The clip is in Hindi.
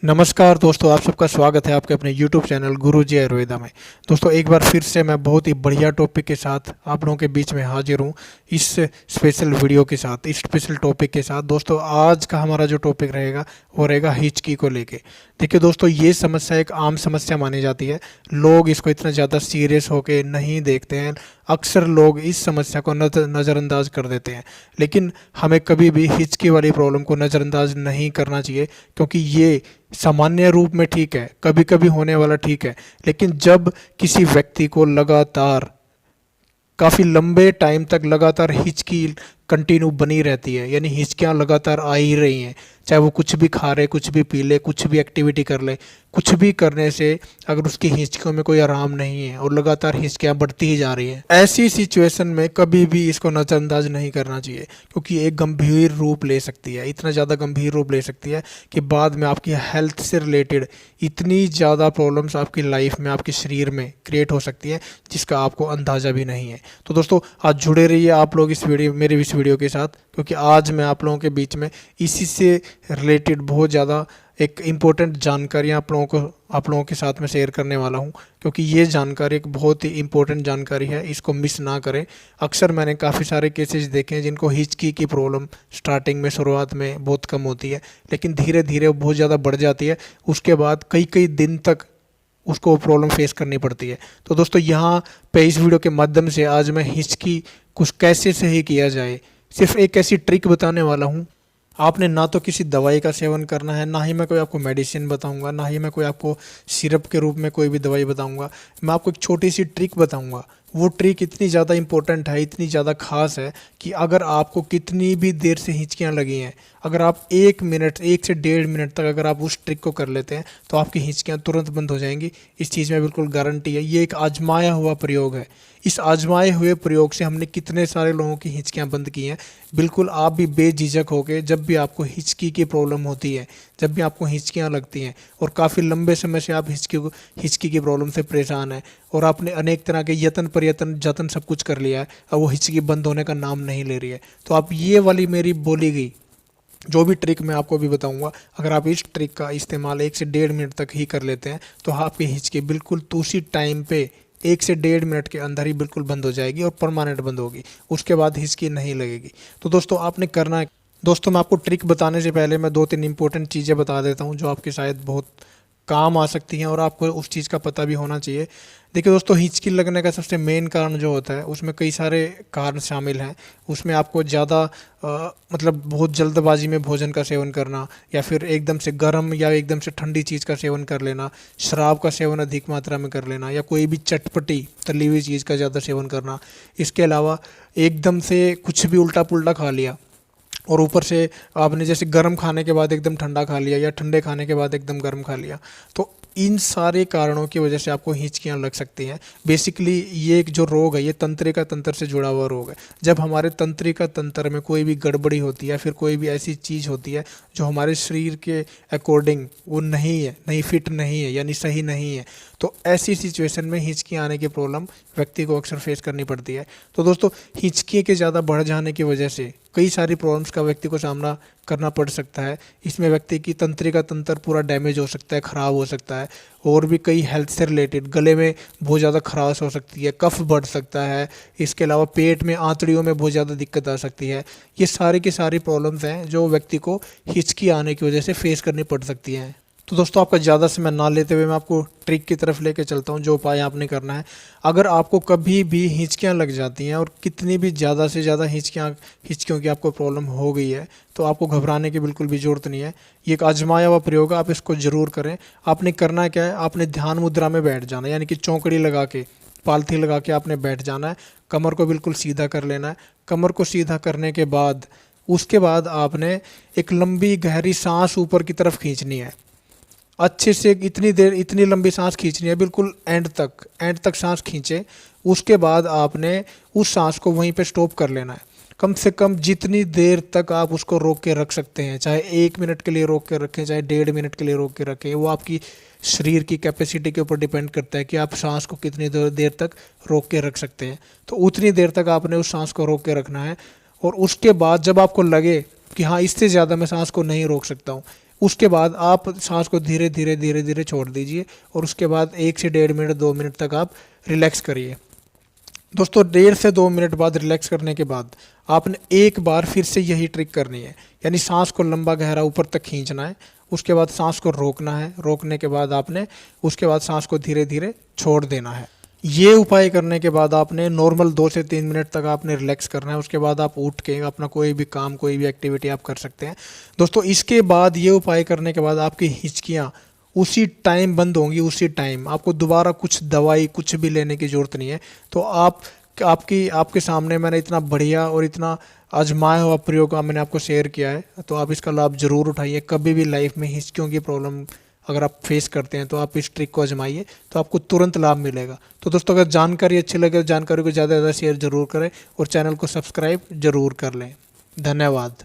नमस्कार दोस्तों, आप सबका स्वागत है आपके अपने YouTube चैनल गुरुजी आयुर्वेदा में। दोस्तों एक बार फिर से मैं बहुत ही बढ़िया टॉपिक के साथ आप लोगों के बीच में हाजिर हूँ, इस स्पेशल वीडियो के साथ, इस स्पेशल टॉपिक के साथ। दोस्तों आज का हमारा जो टॉपिक रहेगा वो रहेगा हिचकी को लेके। देखिए दोस्तों, ये समस्या एक आम समस्या मानी जाती है। लोग इसको इतना ज़्यादा सीरियस होके नहीं देखते हैं। अक्सर लोग इस समस्या को नज़रअंदाज कर देते हैं, लेकिन हमें कभी भी हिचकी वाली प्रॉब्लम को नज़रअंदाज नहीं करना चाहिए, क्योंकि ये सामान्य रूप में ठीक है, कभी कभी होने वाला ठीक है। लेकिन जब किसी व्यक्ति को लगातार काफ़ी लंबे टाइम तक लगातार हिचकी कंटिन्यू बनी रहती है, यानी हिचकियाँ लगातार आ ही रही हैं, चाहे वो कुछ भी खा रहे, कुछ भी पी ले, कुछ भी एक्टिविटी कर ले, कुछ भी करने से अगर उसकी हिचकियों में कोई आराम नहीं है और लगातार हिचकियाँ बढ़ती ही जा रही हैं, ऐसी सिचुएशन में कभी भी इसको नज़रअंदाज नहीं करना चाहिए, क्योंकि एक गंभीर रूप ले सकती है, इतना ज़्यादा गंभीर रूप ले सकती है कि बाद में आपकी हेल्थ से रिलेटेड इतनी ज़्यादा प्रॉब्लम्स आपकी लाइफ में, आपके शरीर में क्रिएट हो सकती है, जिसका आपको अंदाज़ा भी नहीं है। तो दोस्तों आज जुड़े रहिए आप लोग मेरे इस वीडियो के साथ, क्योंकि आज मैं आप लोगों के बीच में इसी से रिलेटेड बहुत ज़्यादा एक इम्पोर्टेंट जानकारियाँ आप लोगों के साथ में शेयर करने वाला हूँ, क्योंकि ये जानकारी एक बहुत ही इम्पोर्टेंट जानकारी है, इसको मिस ना करें। अक्सर मैंने काफ़ी सारे केसेस देखे हैं जिनको हिचकी की प्रॉब्लम स्टार्टिंग में, शुरुआत में बहुत कम होती है, लेकिन धीरे धीरे वो बहुत ज़्यादा बढ़ जाती है। उसके बाद कई कई दिन तक उसको प्रॉब्लम फेस करनी पड़ती है। तो दोस्तों यहाँ पे इस वीडियो के माध्यम से आज मैं हिचकी कुछ कैसे सही किया जाए, सिर्फ एक ऐसी ट्रिक बताने वाला हूँ। आपने ना तो किसी दवाई का सेवन करना है, ना ही मैं कोई आपको मेडिसिन बताऊंगा, ना ही मैं कोई आपको सिरप के रूप में कोई भी दवाई बताऊंगा। मैं आपको एक छोटी सी ट्रिक बताऊंगा। वो ट्रिक इतनी ज़्यादा इंपॉर्टेंट है, इतनी ज़्यादा खास है कि अगर आपको कितनी भी देर से हिचकियाँ लगी हैं, अगर आप 1 मिनट, 1 से 1.5 मिनट तक अगर आप उस ट्रिक को कर लेते हैं तो आपकी हिचकियाँ तुरंत बंद हो जाएंगी। इस चीज़ में बिल्कुल गारंटी है। ये एक आजमाया हुआ प्रयोग है। इस आजमाए हुए प्रयोग से हमने कितने सारे लोगों की हिचकियाँ बंद की हैं। बिल्कुल आप भी बेझिझक होकर, जब भी आपको हिचकी की प्रॉब्लम होती है, जब भी आपको हिचकियाँ लगती हैं और काफ़ी लंबे समय से आप हिचकी की प्रॉब्लम से परेशान हैं और आपने अनेक तरह के जतन सब कुछ कर लिया है, अब वो हिचकी बंद होने का नाम नहीं ले रही है, तो आप ये वाली मेरी बोली गई जो भी ट्रिक मैं आपको भी बताऊंगा, अगर आप इस ट्रिक का इस्तेमाल 1 से 1.5 मिनट तक ही कर लेते हैं तो आपकी हिचकी बिल्कुल उसी टाइम पे 1 से 1.5 मिनट के अंदर ही बिल्कुल बंद हो जाएगी और परमानेंट बंद होगी। उसके बाद हिचकी नहीं लगेगी। तो दोस्तों आपने करना है, दोस्तों मैं आपको ट्रिक बताने से पहले मैं 2-3 इंपॉर्टेंट चीज़ें बता देता हूँ जो आपके शायद बहुत काम आ सकती हैं और आपको उस चीज़ का पता भी होना चाहिए। देखिए दोस्तों, हिचकी लगने का सबसे मेन कारण जो होता है, उसमें कई सारे कारण शामिल हैं। उसमें आपको ज़्यादा मतलब बहुत जल्दबाजी में भोजन का सेवन करना, या फिर एकदम से गर्म या एकदम से ठंडी चीज़ का सेवन कर लेना, शराब का सेवन अधिक मात्रा में कर लेना, या कोई भी चटपटी तली हुई चीज़ का ज़्यादा सेवन करना। इसके अलावा एकदम से कुछ भी उल्टा पुल्टा खा लिया और ऊपर से आपने जैसे गर्म खाने के बाद एकदम ठंडा खा लिया, या ठंडे खाने के बाद एकदम गर्म खा लिया, तो इन सारे कारणों की वजह से आपको हिचकियाँ लग सकती हैं। बेसिकली ये एक जो रोग है, ये तंत्रिका तंत्र से जुड़ा हुआ रोग है। जब हमारे तंत्रिका तंत्र में कोई भी गड़बड़ी होती है, फिर कोई भी ऐसी चीज़ होती है जो हमारे शरीर के अकॉर्डिंग वो नहीं है, नहीं फिट नहीं है, यानी सही नहीं है, तो ऐसी सिचुएशन में हिचकी आने की प्रॉब्लम व्यक्ति को अक्सर फेस करनी पड़ती है। तो दोस्तों हिचकी के ज़्यादा बढ़ जाने की वजह से कई सारी प्रॉब्लम्स का व्यक्ति को सामना करना पड़ सकता है। इसमें व्यक्ति की तंत्रिका तंत्र पूरा डैमेज हो सकता है, ख़राब हो सकता है, और भी कई हेल्थ से रिलेटेड गले में बहुत ज़्यादा खराश हो सकती है, कफ बढ़ सकता है। इसके अलावा पेट में, आंतड़ियों में बहुत ज़्यादा दिक्कत आ सकती है। ये सारी की सारी प्रॉब्लम्स हैं जो व्यक्ति को हिचकी आने की वजह से फेस करनी पड़ सकती हैं। तो दोस्तों आपका ज़्यादा समय ना लेते हुए मैं आपको ट्रिक की तरफ लेके चलता हूँ, जो उपाय आपने करना है। अगर आपको कभी भी हिचकियाँ लग जाती हैं और कितनी भी ज़्यादा से ज़्यादा हिचकियों की आपको प्रॉब्लम हो गई है, तो आपको घबराने की बिल्कुल भी ज़रूरत नहीं है। ये एक आजमाया हुआ प्रयोग है, आप इसको ज़रूर करें। आपने करना क्या है, आपने ध्यान मुद्रा में बैठ जाना है, यानी कि चौकड़ी लगा के, पालथी लगा के आपने बैठ जाना है। कमर को बिल्कुल सीधा कर लेना है। कमर को सीधा करने के बाद उसके बाद आपने एक लंबी गहरी सांस ऊपर की तरफ खींचनी है। अच्छे से इतनी देर, इतनी लंबी सांस खींचनी है, बिल्कुल एंड तक सांस खींचे। उसके बाद आपने उस सांस को वहीं पे स्टॉप कर लेना है। कम से कम जितनी देर तक आप उसको रोक के रख सकते हैं, चाहे 1 मिनट के लिए रोक के रखें, चाहे 1.5 मिनट के लिए रोक के रखें, वो आपकी शरीर की कैपेसिटी के ऊपर डिपेंड करता है कि आप सांस को कितनी देर तक रोक के रख सकते हैं। तो उतनी देर तक आपने उस सांस को रोक के रखना है। और उसके बाद जब आपको लगे कि हाँ इससे ज़्यादा मैं सांस को नहीं रोक सकता हूँ, उसके बाद आप सांस को धीरे धीरे धीरे धीरे छोड़ दीजिए और उसके बाद 1 से 1.5 मिनट 2 मिनट तक आप रिलैक्स करिए। दोस्तों 1.5 से 2 मिनट बाद रिलैक्स करने के बाद आपने एक बार फिर से यही ट्रिक करनी है, यानी सांस को लंबा गहरा ऊपर तक खींचना है, उसके बाद सांस को रोकना है, रोकने के बाद आपने उसके बाद सांस को धीरे धीरे छोड़ देना है। ये उपाय करने के बाद आपने नॉर्मल 2 से 3 मिनट तक आपने रिलैक्स करना है। उसके बाद आप उठ के अपना कोई भी काम कोई भी एक्टिविटी आप कर सकते हैं। दोस्तों इसके बाद ये उपाय करने के बाद आपकी हिचकियाँ उसी टाइम बंद होंगी, उसी टाइम। आपको दोबारा कुछ दवाई कुछ भी लेने की ज़रूरत नहीं है। तो आपके सामने मैंने इतना बढ़िया और इतना आजमाया हुआ प्रयोग मैंने आपको शेयर किया है, तो आप इसका लाभ ज़रूर उठाइए। कभी भी लाइफ में हिचकियों की प्रॉब्लम अगर आप फेस करते हैं तो आप इस ट्रिक को आजमाइए, तो आपको तुरंत लाभ मिलेगा। तो दोस्तों अगर जानकारी अच्छी लगे तो जानकारी को ज़्यादा से ज़्यादा शेयर ज़रूर करें और चैनल को सब्सक्राइब ज़रूर कर लें। धन्यवाद।